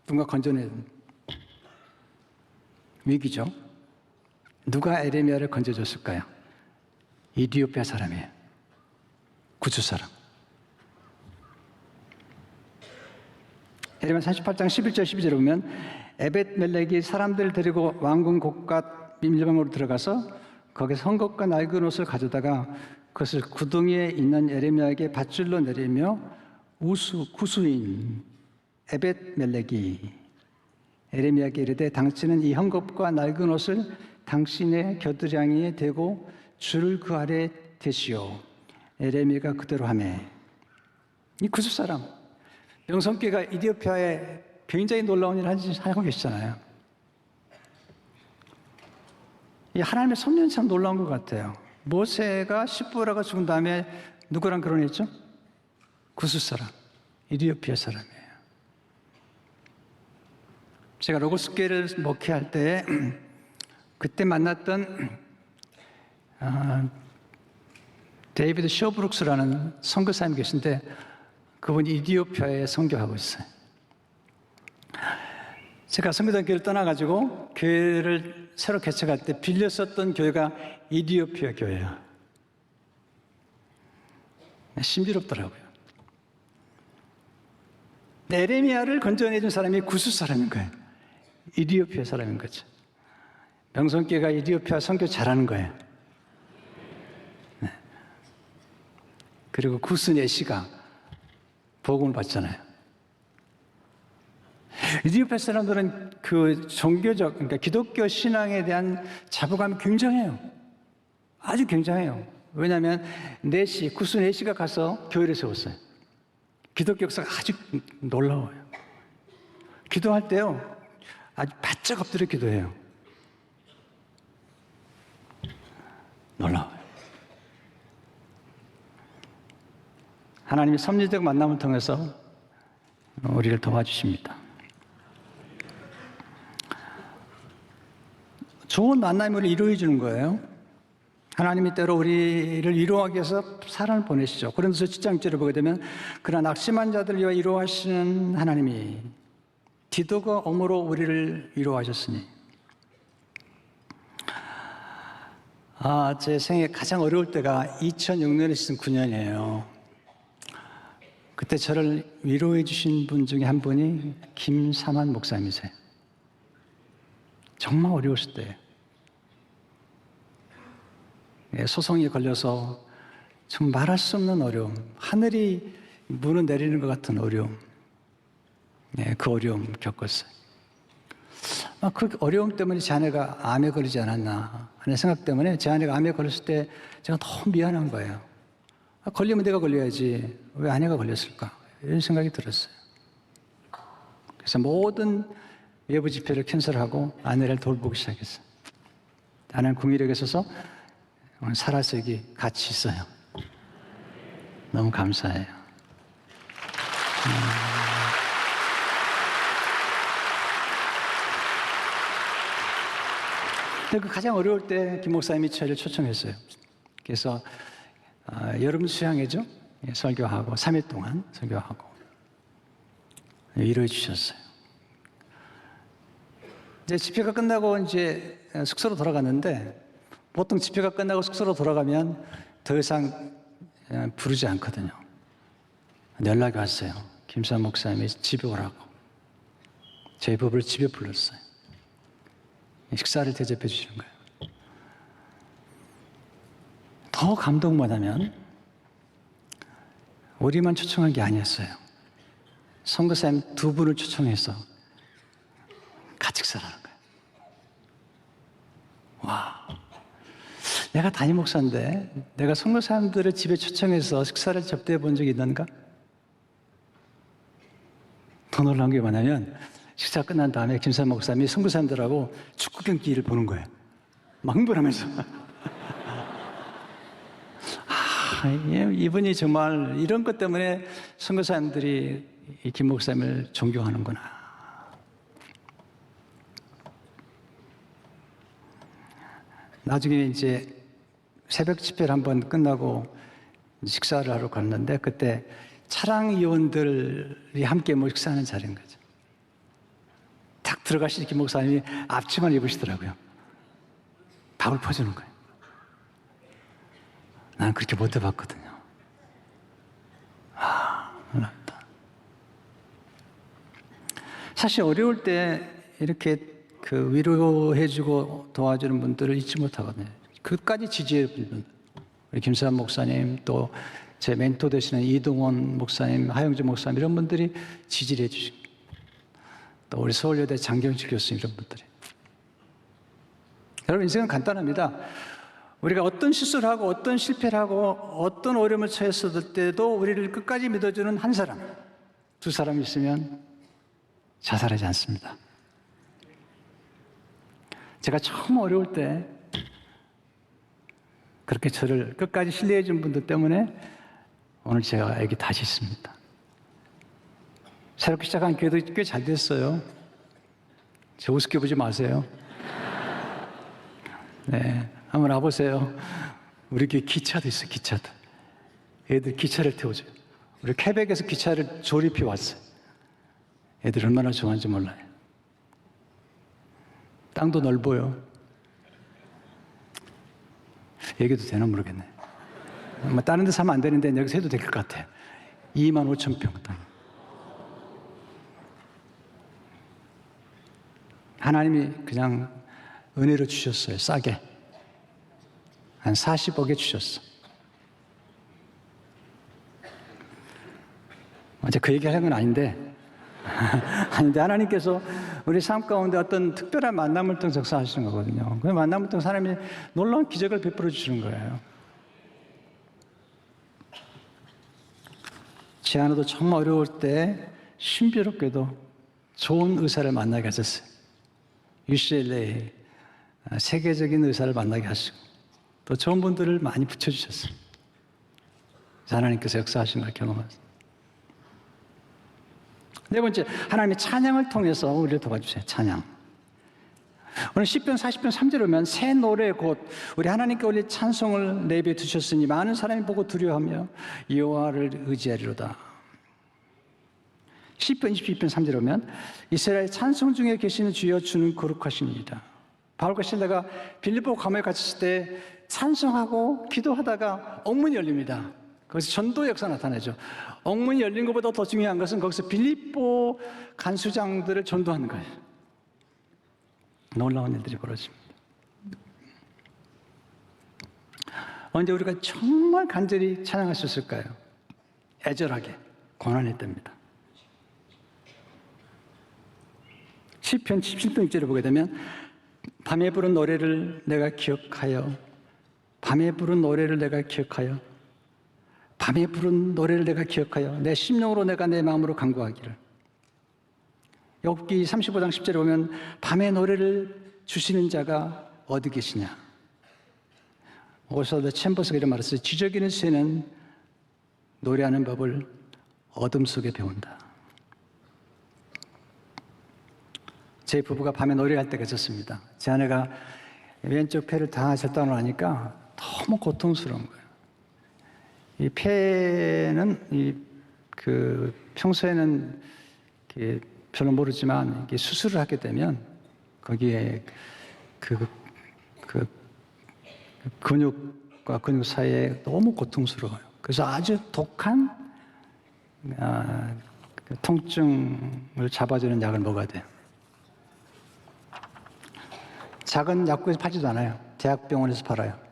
누가 건져내야 위기죠. 누가 에레미야를 건져줬을까요? 이디오피아 사람이에요. 구주 사람. 에레미야 48장 11절 12절에 보면 에벳멜렉이 사람들을 데리고 왕궁 곳갓 밀방으로 들어가서 거기서 헝겊과 낡은 옷을 가져다가 그것을 구덩이에 있는 에레미야에게 밧줄로 내리며 구수인 에벳멜렉이 에레미야에게 이르되 당신은 이 헝겊과 낡은 옷을 당신의 겨드랑이에 대고 줄을 그 아래에 대시오. 에레미야가 그대로 하매. 이 구수 사람, 명성교회가 이디오피아에 굉장히 놀라운 일을 하고 계시잖아요. 이 하나님의 섭리는 참 놀라운 것 같아요. 모세가 십보라가 죽은 다음에 누구랑 결혼했죠? 구수 사람, 이디오피아 사람이에요. 제가 로고스교회를 목회할 때 그때 만났던 데이비드 쇼브룩스라는 선교사님이 계신데 그분이 이디오피아에 선교하고 있어요. 제가 선교단 교회를 떠나가지고 교회를 새로 개척할 때 빌렸었던 교회가 이디오피아 교회예요. 신비롭더라고요. 에레미야를 건져내준 사람이 구수 사람인 거예요. 이디오피아 사람인 거죠. 명성교회가 이디오피아 선교 잘하는 거예요. 네. 그리고 구스 내시가 복음을 받잖아요. 이디오피아 사람들은 그 종교적, 그러니까 기독교 신앙에 대한 자부감이 굉장해요. 아주 굉장해요. 왜냐하면 구스 4시가 가서 교회를 세웠어요. 기독교 역사가 아주 놀라워요. 기도할 때요, 아주 바짝 엎드려 기도해요. 놀라워요. 하나님이 섭리적 만남을 통해서 우리를 도와주십니다. 좋은 만남이 우리를 이루어 주는 거예요. 하나님이 때로 우리를 위로하기 위해서 사람을 보내시죠. 고린도서 7장절을 보게 되면 그러나 낙심한 자들을 위하여 위로하시는 하나님이 디도가 엄으로 우리를 위로하셨으니. 제 생애 가장 어려울 때가 2006년에 시즌 9년이에요. 그때 저를 위로해 주신 분 중에 한 분이 김삼환 목사님이세요. 정말 어려웠을 때예요. 소송에 걸려서 정말 말할 수 없는 어려움, 하늘이 무너 내리는 것 같은 어려움, 그 어려움 겪었어요. 그 어려움 때문에 제 아내가 암에 걸리지 않았나 하는 생각 때문에 제 아내가 암에 걸렸을 때 제가 너무 미안한 거예요. 걸리면 내가 걸려야지 왜 아내가 걸렸을까 이런 생각이 들었어요. 그래서 모든 외부 집회를 캔슬하고 아내를 돌보기 시작했어요. 아내는 궁일역에 있어서 살아서 여기 같이 있어요. 너무 감사해요. 근데 그 가장 어려울 때 김 목사님이 저를 초청했어요. 그래서 여름 수양회죠. 설교하고 3일 동안 설교하고 위로해 주셨어요. 이제 집회가 끝나고 이제 숙소로 돌아갔는데 보통 집회가 끝나고 숙소로 돌아가면 더 이상 부르지 않거든요. 연락이 왔어요. 김삼 목사님이 집에 오라고. 저희 부부를 집에 불렀어요. 식사를 대접해 주시는 거예요. 더 감동 뭐냐면 우리만 초청한 게 아니었어요. 선교사님 2분을 초청해서 같이 식사를 하는 거예요. 와, 내가 담임 목사인데 내가 선교사님들을 집에 초청해서 식사를 접대해 본 적이 있는가? 더 놀라운 게 뭐냐면 식사 끝난 다음에 김삼 목사님이 선교사님들하고 축구 경기를 보는 거예요. 막 흥분하면서. 이분이 정말 이런 것 때문에 선교사님들이 김 목사님을 존경하는구나. 나중에 이제 새벽 집회를 한번 끝나고 식사를 하러 갔는데 그때 차량위원들이 함께 식사하는 자리인 거죠. 딱 들어가시니 김 목사님이 앞치마를 입으시더라고요. 밥을 퍼주는 거예요. 나는 그렇게 못 해봤거든요. 놀랍다. 사실 어려울 때 이렇게 위로해주고 도와주는 분들을 잊지 못하거든요. 끝까지 지지해주는 분들. 우리 김수환 목사님, 또 제 멘토 되시는 이동원 목사님, 하영주 목사님 이런 분들이 지지를 해주시고 또 우리 서울여대 장경식 교수님 이런 분들이. 여러분 인생은 간단합니다. 우리가 어떤 실수를 하고 어떤 실패를 하고 어떤 어려움을 처했을 때도 우리를 끝까지 믿어주는 한 사람, 2사람이 있으면 자살하지 않습니다. 제가 처음 어려울 때 그렇게 저를 끝까지 신뢰해 준 분들 때문에 오늘 제가 여기 다시 있습니다. 새롭게 시작한 교회도 꽤 잘 됐어요. 저 우습게 보지 마세요. 네, 한번 와보세요. 우리 교회 기차도 있어요, 기차도. 애들 기차를 태워줘요. 우리 퀘벡에서 기차를 조립해 왔어요. 애들 얼마나 좋아하는지 몰라요. 땅도 넓어요. 얘기도 되나 모르겠네. 다른 데서 하면 안 되는데 여기서 해도 될 것 같아요. 25,000평 땅. 하나님이 그냥 은혜로 주셨어요. 싸게. 한 40억에 주셨어. 이제 그 얘기하는 건 아닌데 아닌데 하나님께서 우리 삶 가운데 어떤 특별한 만남을 통해 역사하시는 거거든요. 그 만남을 통해 사람이 놀라운 기적을 베풀어 주시는 거예요. 지하나도 정말 어려울 때 신비롭게도 좋은 의사를 만나게 하셨어요. UCLA 세계적인 의사를 만나게 하시고 또 좋은 분들을 많이 붙여주셨어요. 하나님께서 역사하신 걸 경험하셨어요. 네 번째, 하나님의 찬양을 통해서 우리를 도와주세요. 찬양. 오늘 시편 40편 3절에 오면 새 노래 곧 우리 하나님께 올릴 찬송을 내비에 두셨으니 많은 사람이 보고 두려워하며 여호와를 의지하리로다. 시편 22편 3절에 오면 이스라엘 찬송 중에 계시는 주여 주는 거룩하십니다. 바울과 실라가 빌립보 감옥에 갇혔을 때 찬송하고 기도하다가 옥문이 열립니다. 거기서 전도 역사 나타나죠. 옥문이 열린 것보다 더 중요한 것은 거기서 빌립보 간수장들을 전도하는 거예요. 놀라운 일들이 벌어집니다. 언제 우리가 정말 간절히 찬양할 수 있을까요? 애절하게, 고난의 때입니다. 시편 17편 6절에 보게 되면 밤에 부른 노래를 내가 기억하여 밤에 부른 노래를 내가 기억하여 밤에 부른 노래를 내가 기억하여 내 심령으로 내가 내 마음으로 간구하기를. 욥기 35장 10절에 보면 밤에 노래를 주시는 자가 어디 계시냐. 오서드 챔버스가 이런 말을 했어요. 지저귀는 새는 노래하는 법을 어둠 속에 배운다. 제 부부가 밤에 노래할 때가 있었습니다. 제 아내가 왼쪽 폐를 다 절단을 하니까 너무 고통스러운 거예요. 이 폐는 평소에는 별로 모르지만 이게 수술을 하게 되면 거기에 근육과 근육 사이에 너무 고통스러워요. 그래서 아주 독한 통증을 잡아주는 약을 먹어야 돼요. 작은 약국에서 팔지도 않아요. 대학병원에서 팔아요.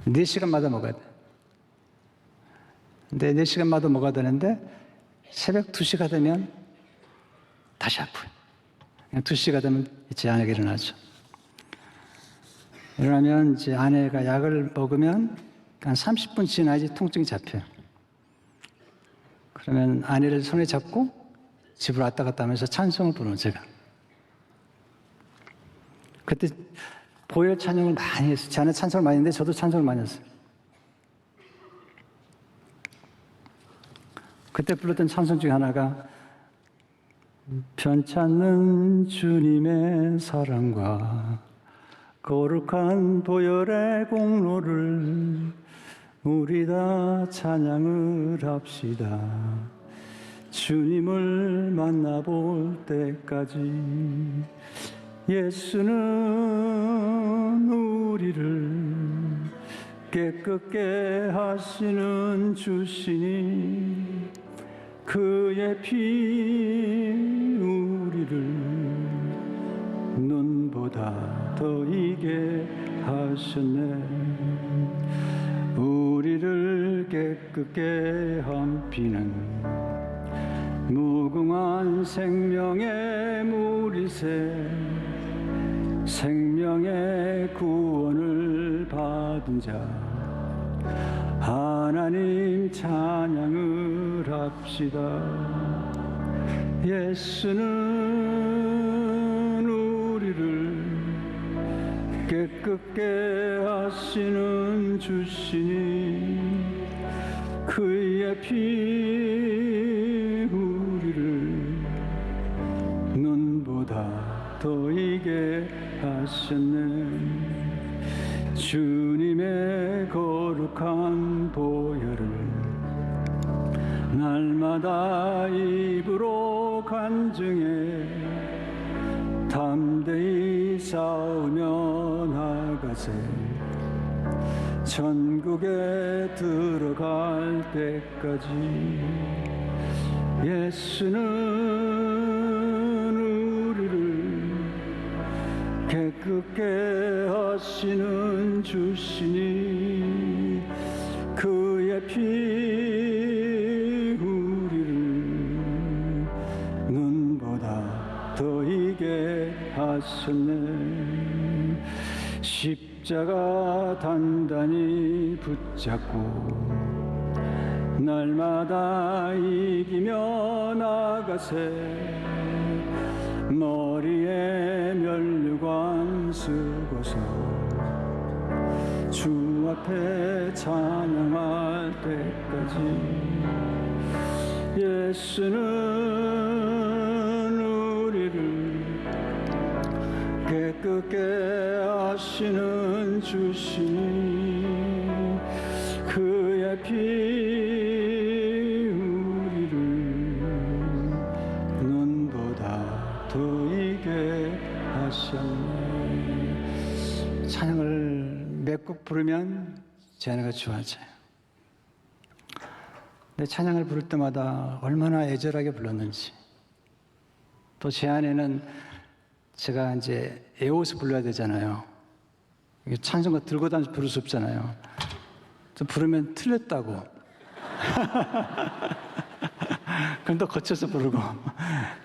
4시간마다 먹어야 돼. 근데 4시간마다 먹어야 되는데 새벽 2시가 되면 다시 아파요. 2시가 되면 제 아내가 일어나죠. 일어나면 이제 아내가 약을 먹으면 한 30분 지나야지 통증이 잡혀요. 그러면 아내를 손에 잡고 집으로 왔다 갔다 하면서 찬송을 부르는 제가. 그때 보혈 찬양을 많이 했어요. 제 아내 찬송을 많이 했는데 저도 찬송을 많이 했어요. 그때 불렀던 찬송 중에 하나가 편찮는 주님의 사랑과 거룩한 보혈의 공로를 우리 다 찬양을 합시다. 주님을 만나볼 때까지 예수는 우리를 깨끗게 하시는 주시니 그의 피 우리를 눈보다 더 이게 하셨네. 우리를 깨끗게 한 피는 무궁한 생명의 물이새 생명의 구원을 받은 자 하나님 찬양을 합시다. 예수는 우리를 깨끗게 하시는 주시니 그의 피 우리를 눈보다 더 이게 하셨네. 주님의 거룩한 보혈을 날마다 입으로 간증해 담대히 싸우며 나가세. 천국에 들어갈 때까지 예수는 우리를 깨끗게 하시는 주시니 그의 피 하셨네. 십자가 단단히 붙잡고 날마다 이기며 나가세. 머리에 면류관 쓰고서 주 앞에 찬양할 때까지 예수는 우리를 깨끗게 하시는 주시니 그의 피 우리를 눈보다 더 이게 하셨네. 찬양을 몇 곡 부르면 제 아내가 좋아져요. 근데 찬양을 부를 때마다 얼마나 애절하게 불렀는지, 또 제 아내는 제가 이제 애워서 불러야 되잖아요. 찬송가 들고 다니면서 부를 수 없잖아요. 또 부르면 틀렸다고. 그럼 또 거쳐서 부르고.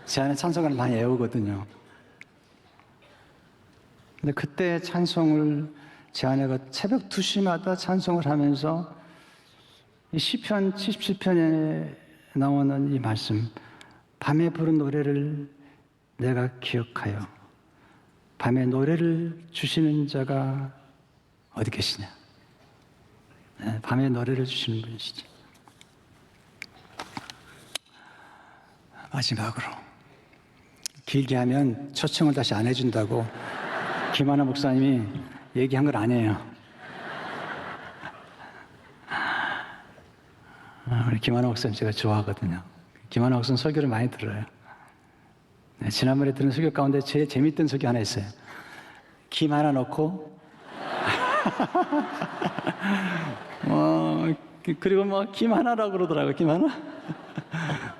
제 아내 찬송가를 많이 애우거든요. 근데 그때 찬송을 제 아내가 새벽 2시마다 찬송을 하면서 이 시편 77편에 나오는 이 말씀, 밤에 부른 노래를 내가 기억하여 밤에 노래를 주시는 자가 어디 계시냐. 네, 밤에 노래를 주시는 분이시죠. 마지막으로 길게 하면 초청을 다시 안 해준다고 김하나 목사님이 얘기한 건 아니에요. 우리 김하나 목사님 제가 좋아하거든요. 김하나 목사님 설교를 많이 들어요. 네, 지난번에 들은 설교 가운데 제일 재밌던 설교 하나 있어요. 김 하나 넣고 그리고 뭐 김 하나라고 그러더라고요. 김 하나?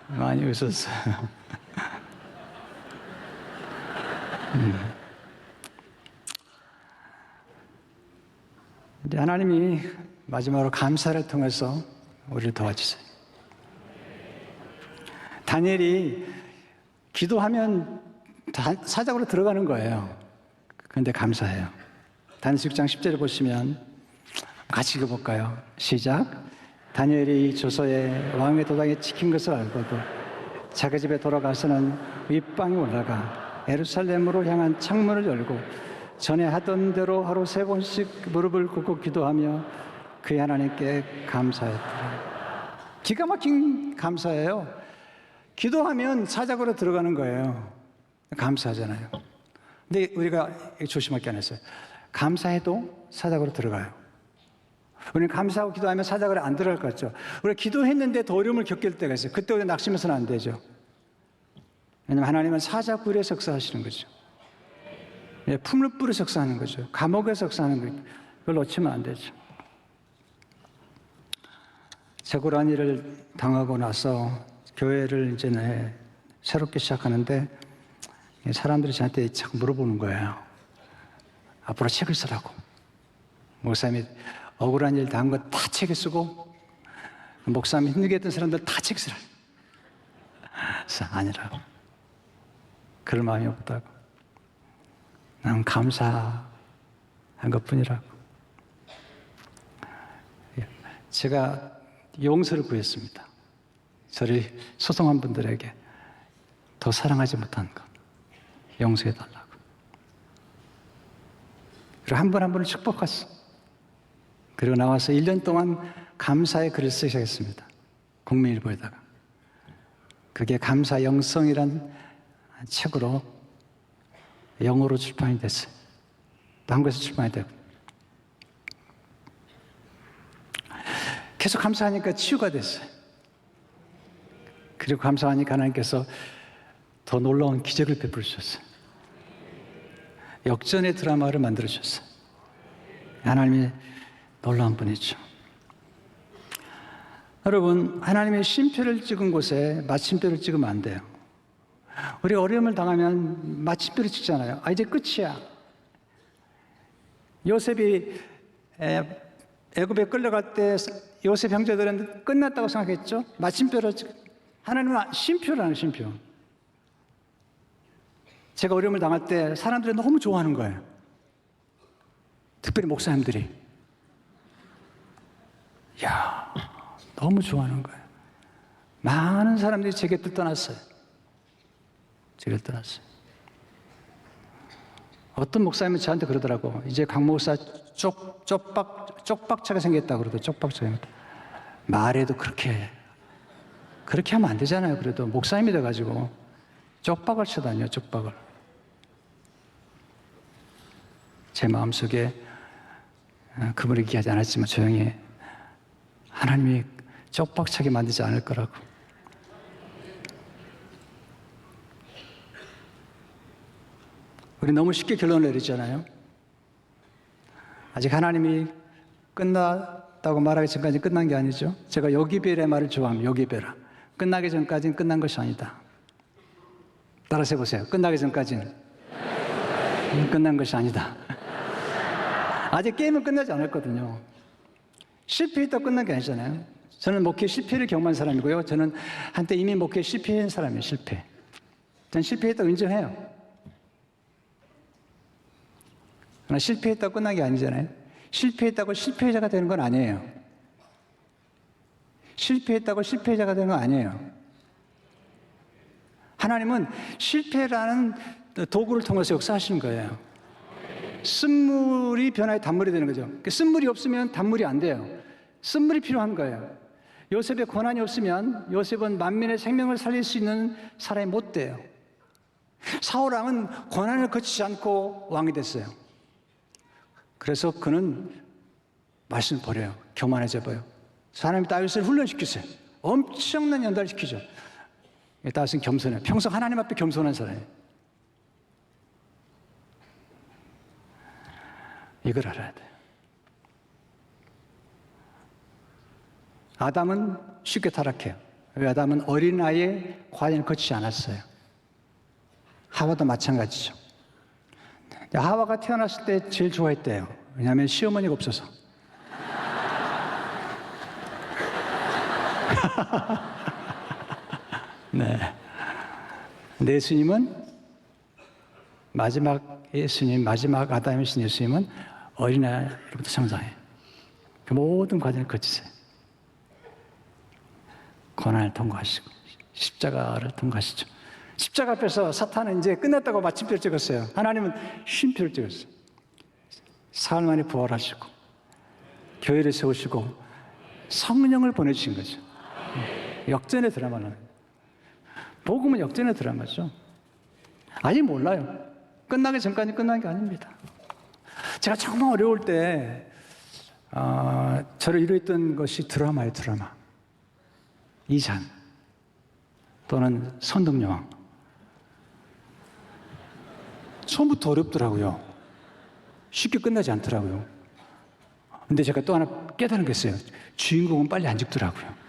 많이 웃었어요. 근데 하나님이 마지막으로 감사를 통해서 우리를 도와주세요. 다니엘이 기도하면 사자굴로 들어가는 거예요. 그런데 감사해요. 다니엘 6장 10절을 보시면 같이 읽어볼까요? 시작. 다니엘이 조서에 왕의 도당에 찍힌 것을 알고도 자기 집에 돌아가서는 윗방에 올라가 예루살렘으로 향한 창문을 열고 전에 하던 대로 하루 3번씩 무릎을 꿇고 기도하며 그의 하나님께 감사했더라. 기가 막힌 감사예요. 기도하면 사자굴로 들어가는 거예요. 감사하잖아요. 근데 우리가 조심할 게 하나 있어요. 감사해도 사자굴로 들어가요. 우리는 감사하고 기도하면 사자굴에 안 들어갈 것 같죠. 우리가 기도했는데 더 어려움을 겪을 때가 있어요. 그때 우리가 낙심해서는 안 되죠. 왜냐하면 하나님은 사자굴에 석사하시는 거죠. 풀무불에 석사하는 거죠. 감옥에 석사하는 거죠. 그걸 놓치면 안 되죠. 재고란 일을 당하고 나서 교회를 이제 새롭게 시작하는데 사람들이 저한테 자꾸 물어보는 거예요. 앞으로 책을 쓰라고. 목사님이 억울한 일 당한 거 다 책에 쓰고 목사님이 힘들게 했던 사람들 다 책 쓰라. 그래서 아니라고. 그럴 마음이 없다고. 난 감사한 것뿐이라고. 제가 용서를 구했습니다. 저를 소송한 분들에게 더 사랑하지 못한 것 용서해달라고. 그리고 한 분 한 분을 축복했어. 그리고 나와서 1년 동안 감사의 글을 쓰기 시작했습니다. 국민일보에다가. 그게 감사 영성이란 책으로 영어로 출판이 됐어요. 또 한국에서 출판이 되고. 계속 감사하니까 치유가 됐어요. 그리고 감사하니까 하나님께서 더 놀라운 기적을 베풀어 주셨어요. 역전의 드라마를 만들어 주셨어요. 하나님이 놀라운 분이죠. 여러분, 하나님의 쉼표를 찍은 곳에 마침표를 찍으면 안 돼요. 우리 어려움을 당하면 마침표를 찍잖아요. 이제 끝이야. 요셉이 애굽에 끌려갈 때 요셉 형제들은 끝났다고 생각했죠. 마침표를 하나님은 쉼표라는 쉼표. 제가 어려움을 당할 때 사람들이 너무 좋아하는 거예요. 특별히 목사님들이. 이야, 너무 좋아하는 거예요. 많은 사람들이 제 곁을 떠났어요. 제 곁을 떠났어요. 어떤 목사님은 저한테 그러더라고. 이제 강 목사 쪽박차게 생겼다 그러더라고. 쪽박차게 생겼다. 말해도 그렇게 하면 안 되잖아요. 그래도 목사님이 돼가지고 쪽박을 쳐다녀요. 쪽박을. 제 마음속에 그분을 얘기하지 않았지만 조용히 하나님이 쪽박차게 만들지 않을 거라고. 우리 너무 쉽게 결론을 내리잖아요. 아직 하나님이 끝났다고 말하기 전까지 끝난 게 아니죠. 제가 요기벨의 말을 좋아합니다. 요기벨아. 끝나기 전까지는 끝난 것이 아니다. 따라서 해보세요. 끝나기 전까지는 끝난 것이 아니다. 아직 게임은 끝나지 않았거든요. 실패했다고 끝난 게 아니잖아요. 저는 목회 실패를 경험한 사람이고요. 저는 한때 이미 목회 실패한 사람이에요. 실패. 저는 실패했다고 인정해요. 그러나 실패했다고 끝난 게 아니잖아요. 실패했다고 실패자가 되는 건 아니에요. 실패했다고 실패자가 되는 건 아니에요. 하나님은 실패라는 도구를 통해서 역사하시는 거예요. 쓴물이 변화에 단물이 되는 거죠. 쓴물이 없으면 단물이 안 돼요. 쓴물이 필요한 거예요. 요셉의 고난이 없으면 요셉은 만민의 생명을 살릴 수 있는 사람이 못 돼요. 사울왕은 고난을 거치지 않고 왕이 됐어요. 그래서 그는 말씀을 버려요. 교만해져 버려요. 하나님이 다윗을 훈련시키세요. 엄청난 연단을 시키죠. 다윗은 겸손해요. 평소 하나님 앞에 겸손한 사람이에요. 이걸 알아야 돼요. 아담은 쉽게 타락해요. 왜? 아담은 어린아이의 과정을 거치지 않았어요. 하와도 마찬가지죠. 하와가 태어났을 때 제일 좋아했대요. 왜냐하면 시어머니가 없어서. 네. 근데 예수님은 마지막 아담이신 예수님은 어린아이로부터 성장해요. 그 모든 과정을 거치세요. 고난을 통과하시고 십자가를 통과하시죠. 십자가 앞에서 사탄은 이제 끝났다고 마침표를 찍었어요. 하나님은 쉼표를 찍었어요. 사흘 만에 부활하시고 교회를 세우시고 성령을 보내주신 거죠. 역전의 드라마는. 복음은 역전의 드라마죠. 아직 몰라요. 끝나기 전까지 끝난 게 아닙니다. 제가 정말 어려울 때 저를 이루었던 것이 드라마예요. 드라마. 이산 또는 선덕여왕. 처음부터 어렵더라고요. 쉽게 끝나지 않더라고요. 근데 제가 또 하나 깨달은 게 있어요. 주인공은 빨리 안 죽더라고요.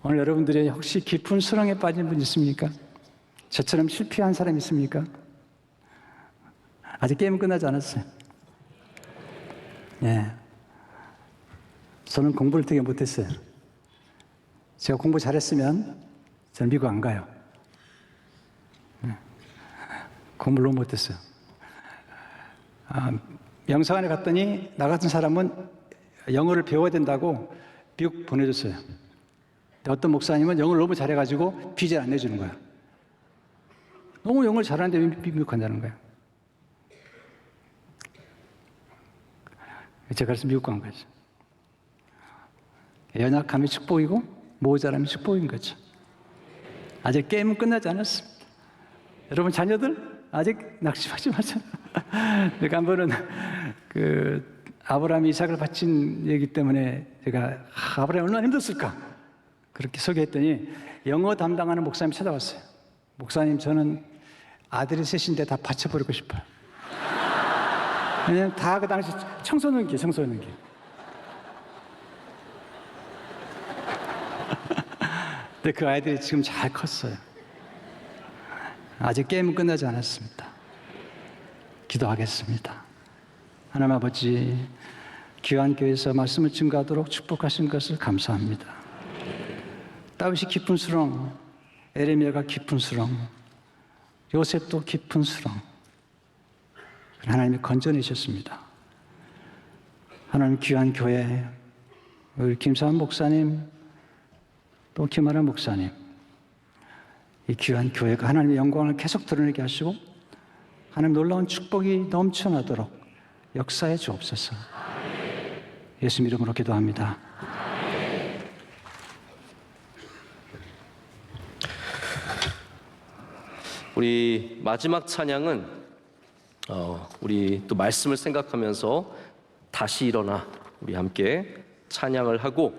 오늘 여러분들이 혹시 깊은 수렁에 빠진 분 있습니까? 저처럼 실패한 사람 있습니까? 아직 게임은 끝나지 않았어요. 예. 저는 공부를 되게 못했어요. 제가 공부 잘했으면 저는 미국 안 가요. 공부를 너무 못했어요. 영사관에 갔더니 나 같은 사람은 영어를 배워야 된다고 미국 보내줬어요. 어떤 목사님은 영어를 너무 잘해가지고 비자를 안 내주는 거야. 너무 영어를 잘하는데 왜 미국 간다는 거야. 제가 그래서 미국 간 거죠. 연약함이 축복이고 모자람이 축복인 거죠. 아직 게임은 끝나지 않았습니다. 여러분 자녀들 아직 낙심하지 마세요. 내가 한 번은 아브라함이 이삭을 바친 얘기 때문에 제가 아브라함이 얼마나 힘들었을까 그렇게 소개했더니 영어 담당하는 목사님이 찾아왔어요. 목사님 저는 아들이 셋인데 다 바쳐버리고 싶어요. 왜냐면 다 그 당시 청소년기. 근데 그 아이들이 지금 잘 컸어요. 아직 게임은 끝나지 않았습니다. 기도하겠습니다. 하나님 아버지, 귀한 교회에서 말씀을 증거하도록 축복하신 것을 감사합니다. 다윗이 깊은 수렁, 에레미야가 깊은 수렁, 요셉도 깊은 수렁. 하나님이 건져내셨습니다. 하나님 귀한 교회, 우리 김사한 목사님, 또 김하나 목사님, 이 귀한 교회가 하나님의 영광을 계속 드러내게 하시고 하나님 놀라운 축복이 넘쳐나도록 역사해 주옵소서. 예수 이름으로 기도합니다. 우리 마지막 찬양은 우리 또 말씀을 생각하면서 다시 일어나 우리 함께 찬양을 하고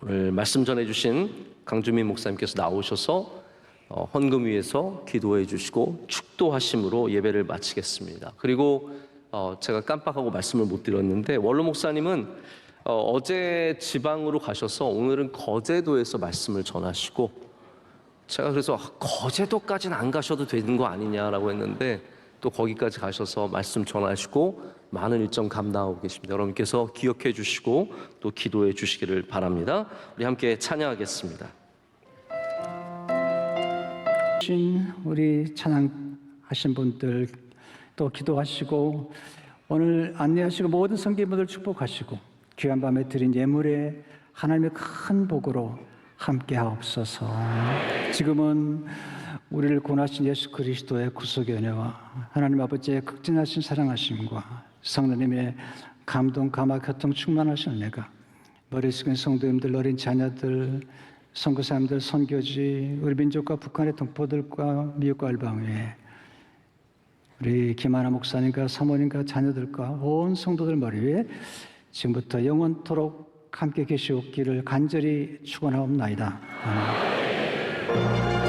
오늘 말씀 전해주신 강준민 목사님께서 나오셔서 헌금 위에서 기도해 주시고 축도하심으로 예배를 마치겠습니다. 그리고 제가 깜빡하고 말씀을 못 드렸는데 원로 목사님은 어제 지방으로 가셔서 오늘은 거제도에서 말씀을 전하시고 제가 그래서 거제도까지는 안 가셔도 되는 거 아니냐라고 했는데 또 거기까지 가셔서 말씀 전하시고 많은 일정 감당하고 계십니다. 여러분께서 기억해 주시고 또 기도해 주시기를 바랍니다. 우리 함께 찬양하겠습니다. 우리 찬양하신 분들 또 기도하시고 오늘 안내하시고 모든 성도님들 축복하시고 귀한 밤에 드린 예물에 하나님의 큰 복으로 함께 하옵소서. 지금은 우리를 구원하신 예수 그리스도의 구속의 은혜와 하나님 아버지의 극진하신 사랑하심과 성령님의 감동, 감화, 교통 충만하신 은혜가 머리 숙인 성도님들, 어린 자녀들, 선교사님들, 선교지, 우리 민족과 북한의 동포들과 미국과 알방에 우리 김하나 목사님과 사모님과 자녀들과 온 성도들 머리 위에 지금부터 영원토록 함께 계시옵기를 간절히 축원하옵나이다. 아멘.